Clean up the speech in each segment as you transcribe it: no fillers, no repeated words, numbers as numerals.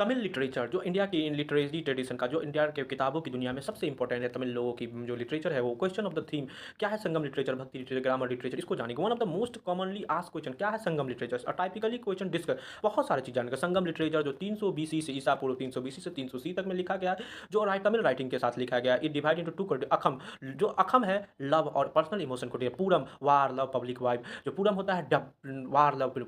Tamil literature जो India की literary tradition का जो इंडिया के किताबों की दुनिया में सबसे इंपॉर्टेंट है तमिल लोगों की जो लिटरेचर है वो क्वेश्चन ऑफ द थीम क्या है संगम लिटरेचर भक्ति लिटरेचर ग्रामर लिटरेचर इसको जानेंगे one of the most commonly ask question क्या है संगम लिटरेचर टाइपिकली क्वेश्चन डिस्कस बहुत सारी चीज जानेंगे संगम लिटरेचर जो 300 बीसी से ईसा पूर्व 300 बीसी से 300 सी तक में लिखा गया है जो तमिल राइटिंग के साथ लिखा गया है it divide into two Akam जो अखम है लव और पर्सनल इमोशन को Puram war love public vibe जो पूरम होता है वार लव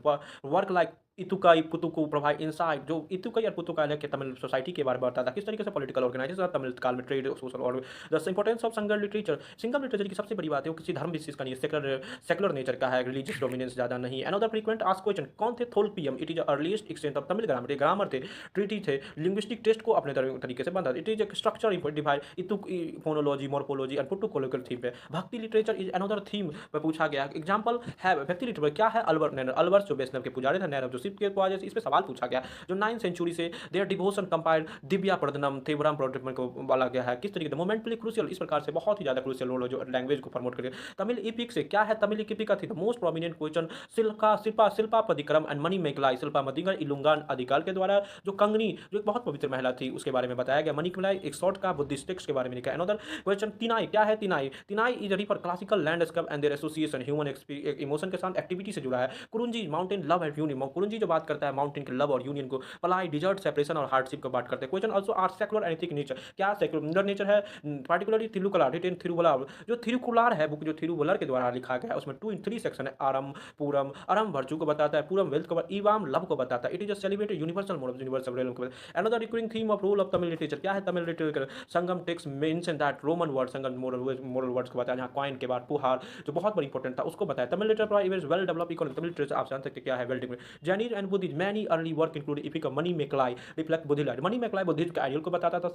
वर्क लाइक इतुकाई पुतुकु प्रोवाइड इनसाइट जो इतुकाई और पुतुकाई के तमिल सोसाइटी के बारे में बताता है किस तरीके से पॉलिटिकल ऑर्गेनाइजेशन तमिल काल में ट्रेड सोशल और the importance of Sangam literature Singham literature की सबसे बड़ी बात है वो किसी धर्म विशेष का नहीं सेकुलर नेचर का है रिलीजियस डोमिनेंस ज़्यादा नहीं अनदर फ्रीक्वेंट आस्क क्वेश्चन कौन थे Tolkappiyam it is earliest extent of Tamil grammar the treaty the linguistic test को अपने तरीके से बंधा इट इज एक स्ट्रक्चर डिवाइड इतुक फोनोलॉजी मॉर्फोलॉजी एंड पुटुकोलोकल थीम पे bhakti literature is another theme पर पूछा गया एग्जाम्पल है भक्ति लिटरेचर क्या है अल्बर्ट नैनर अल्बर्ट जो वैष्णव के पुजारी थे नैनव जो शिव के पुजारी इस पे सवाल पूछा गया जो 9th सेंचुरी से देयर डिवोशन कंपाइल्ड दिव्या प्रदनम थेवरम प्रोटेक्टमेंट को बोला गया है किस तरीके से मोमेंटली क्रूशियल इस प्रकार से बहुत ही ज्यादा क्रूशियल रोल है जो लैंग्वेज को प्रमोट करे तमिल इपिक से क्या है तमिल इपिक का थी the most prominent question Silappatikaram and Manimekalai शिल्पा मदिगर इलुंगान अधिकाल के द्वारा जो कंगनी जो एक बहुत पवित्र महिला थी उसके बारे में बताया गया मणिकलाई एक शॉर्ट का बुद्धिस्ट टेक्स्ट के बारे में लिखा अनदर क्वेश्चन तिनाई क्या है Thinai Thinai is refer classical landscape and their association human emotion के साथ एक्टिविटी से जुड़ा है Kurinji mountain love and union Kurinji जो बात करता है माउंटेन के लव और यूनियन को पलाई डिजर्ट सेपरेशन और हार्डशिप को बात करते हैं question also are secular and ethic nature क्या सेकुलर नेचर है पार्टिकुलरली थिरुकुलार रिटेन थिरुवलार जो थिरुकुलार है बुक जो थिरुवलर के द्वारा लिखा गया है उसमें 2 in 3 सेक्शन है आरम पूरम अरम वर्चू को बताता है पूरम वेल्थ को ईवाम लव को बताता है it is a celebrated universal mode of universal realm को another recurring theme of role of Tamil literature क्या है Tamil literature Sangam text mention that roman word Sangam moral words को बताया जहां कॉइन के बाद पुहार जो बहुत बड़ी इंपॉर्टेंट था उसको बताया Tamil literature is well develop economy Tamil literature आप जान सकते क्या है well develop Jainism and Buddhism many early work include epic Manimekalai reflect बुद्धिलाइट मनी मेकलाई बुद्धिज्म के आइडियल को बताता था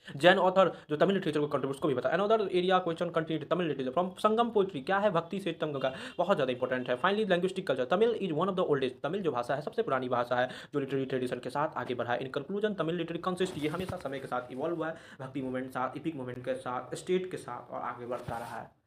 जैन ऑथर जो तमिल लिटरेचर को कंट्रीब्यूट को भी बताया another area question continue Tamil literature from Sangam poetry क्या है भक्ति से तंग का बहुत ज़्यादा इंपॉर्टेंट है finally linguistic culture Tamil is one of the oldest Tamil जो भाषा है सबसे पुरानी भाषा है जो लिटरेरी ट्रेडिशन के साथ आगे बढ़ा है in conclusion Tamil literary consist ये हमेशा समय के साथ इवॉल्व हुआ है भक्ति मूवमेंट साथ इपिक मूवमेंट के साथ स्टेट के साथ और आगे बढ़ता रहा है